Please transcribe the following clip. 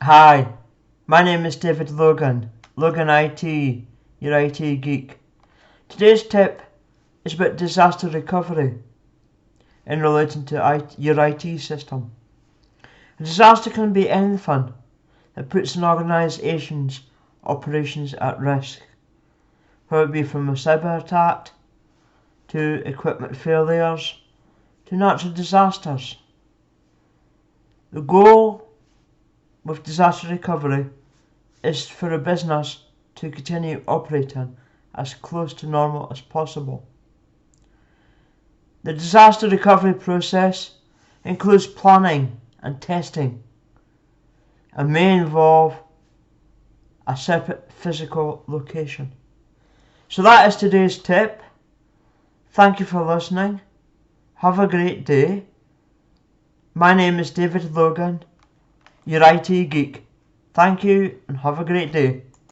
Hi, my name is David Logan, Logan IT, your IT geek. Today's tip is about disaster recovery in relation to your IT system. A disaster can be anything that puts an organisation's operations at risk, whether it be from a cyber attack, to equipment failures, to natural disasters. The goal with disaster recovery is for a business to continue operating as close to normal as possible. The disaster recovery process includes planning and testing and may involve a separate physical location. So that is today's tip. Thank you for listening. Have a great day. My name is David Logan, your IT geek. Thank you and have a great day.